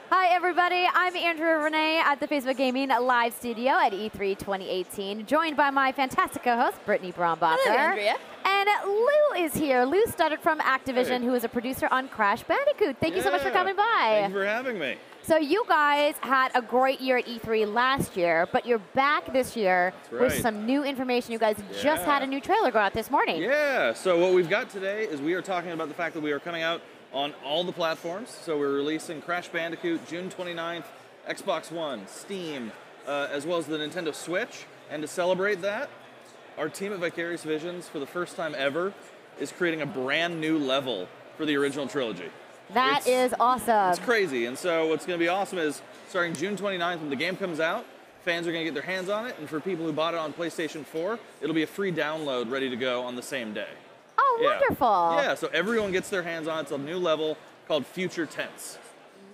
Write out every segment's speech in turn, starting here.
Hi, everybody. I'm Andrea Renee at the Facebook Gaming Live Studio at E3 2018, joined by my fantastic co-host, Brittany Brombacher. Hello, Andrea. And Lou is here. Lou Studdard from Activision, who is a producer on Crash Bandicoot. Thank you so much for coming by. Thank you for having me. So you guys had a great year at E3 last year, but you're back this year with some new information. You guys just had a new trailer go out this morning. Yeah, so what we've got today is we are talking about the fact that we are coming out on all the platforms. So we're releasing Crash Bandicoot June 29th, Xbox One, Steam, as well as the Nintendo Switch. And to celebrate that, our team at Vicarious Visions, for the first time ever, is creating a brand new level for the original trilogy. That is awesome. It's crazy. And so what's going to be awesome is starting June 29th when the game comes out, fans are going to get their hands on it. And for people who bought it on PlayStation 4, it'll be a free download ready to go on the same day. Oh, wonderful. Yeah, so everyone gets their hands on it. It's a new level called Future Tense.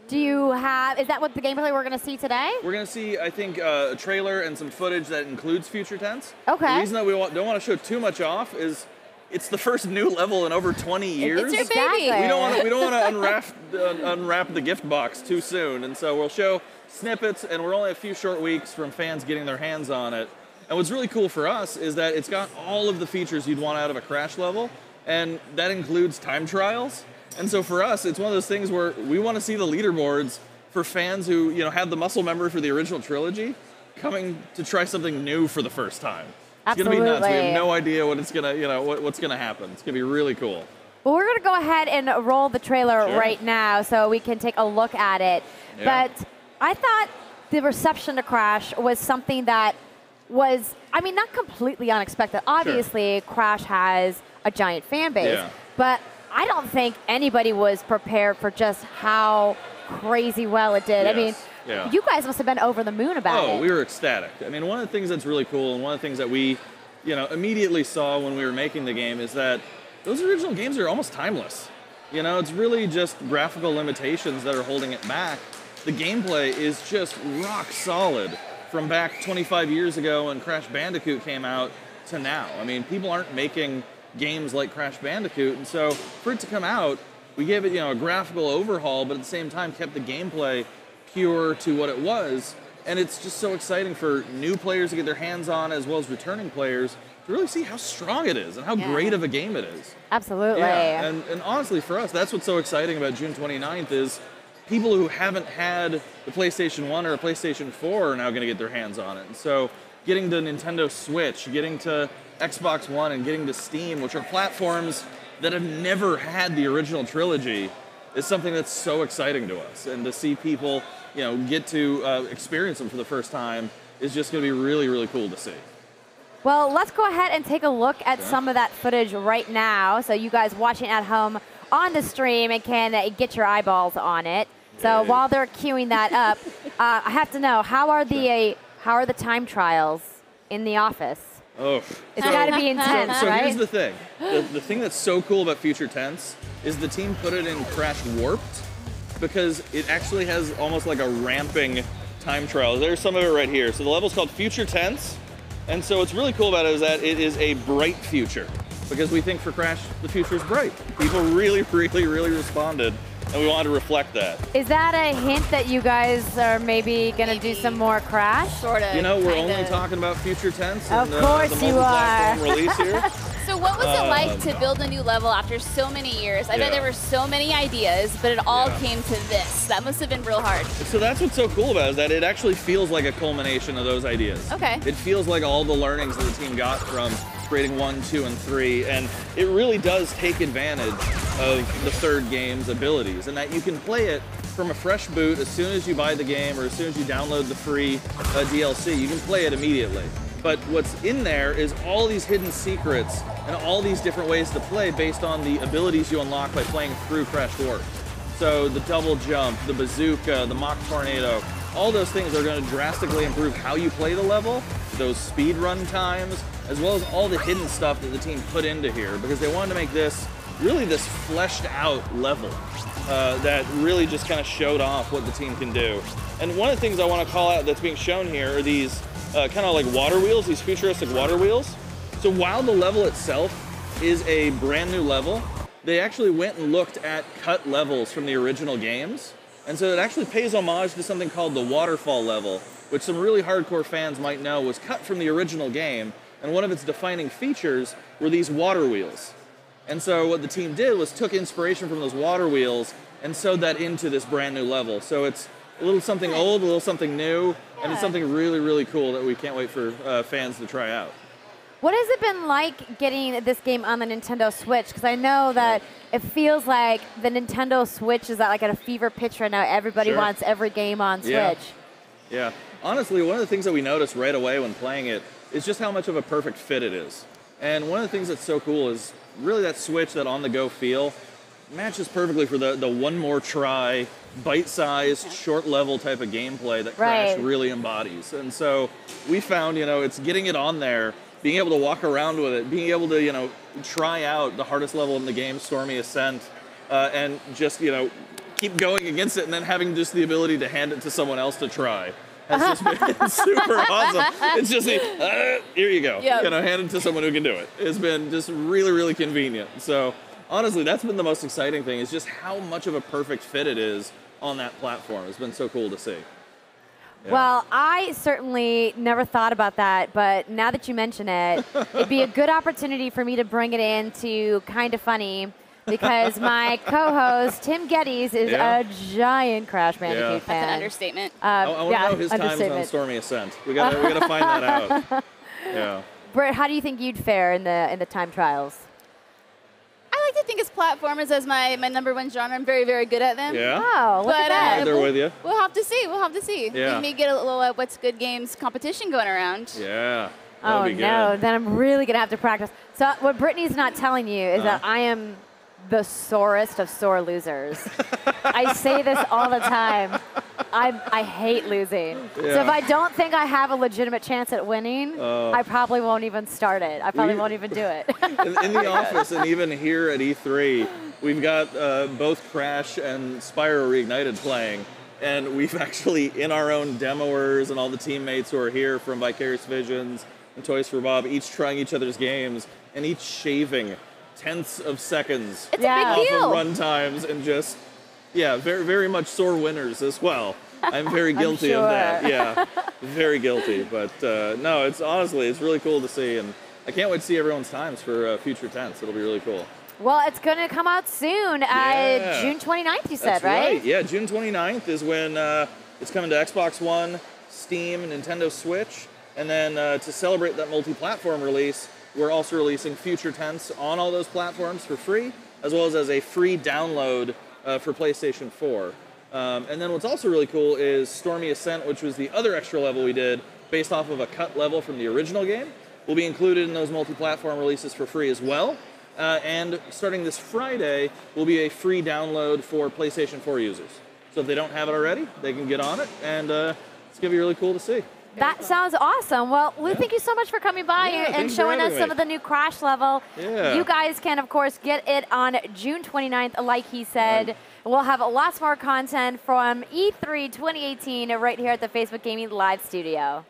Do you have, is that what the gameplay we're going to see today? We're going to see, I think, a trailer and some footage that includes Future Tense. Okay. The reason that we don't want to show too much off is it's the first new level in over 20 years. It's your baby. We don't want to unwrap the gift box too soon, and so we'll show snippets, and we're only a few short weeks from fans getting their hands on it. And what's really cool for us is that it's got all of the features you'd want out of a Crash level, and that includes time trials. And so for us, it's one of those things where we want to see the leaderboards for fans who had the muscle memory for the original trilogy coming to try something new for the first time. It's going to be nuts. We have no idea what it's going to, what's going to happen. It's going to be really cool. Well, we're going to go ahead and roll the trailer right now so we can take a look at it. Yeah. But I thought the reception to Crash was something that was, I mean, not completely unexpected. Obviously, Crash has a giant fan base. Yeah. But I don't think anybody was prepared for just how crazy well it did. Yes. I mean, you guys must have been over the moon about it. Oh, we were ecstatic. I mean, one of the things that's really cool and one of the things that we, immediately saw when we were making the game is that those original games are almost timeless. It's really just graphical limitations that are holding it back. The gameplay is just rock solid from back 25 years ago when Crash Bandicoot came out to now. I mean, people aren't making games like Crash Bandicoot, and so for it to come out, we gave it, a graphical overhaul, but at the same time kept the gameplay pure to what it was, and it's just so exciting for new players to get their hands on, as well as returning players, to really see how strong it is and how great of a game it is. Absolutely. Yeah, and honestly, for us, that's what's so exciting about June 29th is people who haven't had the PlayStation 1 or a PlayStation 4 are now going to get their hands on it. And so getting the Nintendo Switch, getting to Xbox One, and getting to Steam, which are platforms that have never had the original trilogy, is something that's so exciting to us. And to see people, get to experience them for the first time is just going to be really, really cool to see. Well, let's go ahead and take a look at some of that footage right now. So you guys watching at home on the stream and can get your eyeballs on it. So while they're queuing that up, I have to know, how are the time trials in the office? Oh, It's got to be intense, so right? here's the thing. The thing that's so cool about Future Tense is the team put it in Crash Warped because it actually has almost like a ramping time trial. There's some of it right here. So the level's called Future Tense. And so what's really cool about it is that it is a bright future because we think for Crash, the future is bright. People really, really, really responded, and we wanted to reflect that. Is that a hint that you guys are maybe going to do some more Crash? Sort of. We're only talking about Future Tense. Of and, course the you are. multi-platform release here. So what was it like to build a new level after so many years? I bet there were so many ideas, but it all came to this. That must have been real hard. So that's what's so cool about it, is that it actually feels like a culmination of those ideas. Okay. It feels like all the learnings that the team got from creating 1, 2, and 3, and it really does take advantage of the third game's abilities, and that you can play it from a fresh boot as soon as you buy the game or as soon as you download the free DLC. You can play it immediately. But what's in there is all these hidden secrets and all these different ways to play based on the abilities you unlock by playing through Crash Warped. So the double jump, the bazooka, the mock tornado, all those things are going to drastically improve how you play the level, those speed run times, as well as all the hidden stuff that the team put into here, because they wanted to make this really this fleshed out level that really just kind of showed off what the team can do. And one of the things I want to call out that's being shown here are these kind of like water wheels, these futuristic water wheels. So while the level itself is a brand new level, they actually went and looked at cut levels from the original games And so it actually pays homage to something called the waterfall level, which some really hardcore fans might know was cut from the original game, and one of its defining features were these water wheels. And so what the team did was took inspiration from those water wheels and sewed that into this brand new level. So it's a little something old, a little something new, and it's something really, really cool that we can't wait for fans to try out. What has it been like getting this game on the Nintendo Switch? Because I know that it feels like the Nintendo Switch is at a fever pitch right now. Everybody wants every game on Switch. Yeah. Honestly, one of the things that we noticed right away when playing it is just how much of a perfect fit it is. And one of the things that's so cool is really that Switch, that on-the-go feel, matches perfectly for the one more try, bite-sized, short-level type of gameplay that Crash really embodies. And so we found, it's getting it on there, being able to walk around with it, being able to, try out the hardest level in the game, Stormy Ascent, and just, keep going against it, and then having just the ability to hand it to someone else to try has just been super awesome. It's just, here you go. Yep. Hand it to someone who can do it. It's been just really, really convenient. So honestly, that's been the most exciting thing, is just how much of a perfect fit it is on that platform. It's been so cool to see. Yeah. Well, I certainly never thought about that, but now that you mention it, it'd be a good opportunity for me to bring it into Kinda Funny, because my co-host, Tim Geddes, is a giant Crash Bandicoot fan. That's an understatement. I want to know his times on Stormy Ascent. We gotta find that out. Yeah. Britt, how do you think you'd fare in the time trials? I like to think as platformers as my number one genre. I'm very, very good at them. Yeah. Oh, look at that. Right there with you. We'll have to see. We'll have to see. Yeah. Maybe get a little What's Good Games competition going around. Yeah. Oh, no. Then I'm really going to have to practice. So what Brittany's not telling you is that I am the sorest of sore losers. I say this all the time. I hate losing. Yeah. So if I don't think I have a legitimate chance at winning, I probably won't even start it. I probably won't even do it. in the office, and even here at E3, we've got both Crash and Spyro Reignited playing. And we've actually, in our own demoers and all the teammates who are here from Vicarious Visions and Toys for Bob, each trying each other's games and each shaving tenths of seconds off of run times, and just, very, very much sore winners as well. I'm very guilty of that. Yeah, very guilty. But no, it's really cool to see, and I can't wait to see everyone's times for future tents. It'll be really cool. Well, it's going to come out soon. June 29th, you said, That's right? Yeah, June 29th is when it's coming to Xbox One, Steam, Nintendo Switch. And then to celebrate that multi-platform release, we're also releasing future tents on all those platforms for free, as well as a free download for PlayStation 4. And then what's also really cool is Stormy Ascent, which was the other extra level we did based off of a cut level from the original game, will be included in those multi-platform releases for free as well. And starting this Friday, will be a free download for PlayStation 4 users. So if they don't have it already, they can get on it, and it's going to be really cool to see. That sounds awesome. Well, Lou, thank you so much for coming by and showing us some of the new Crash level. Yeah. You guys can, of course, get it on June 29th, like he said. Right. We'll have lots more content from E3 2018 right here at the Facebook Gaming Live Studio.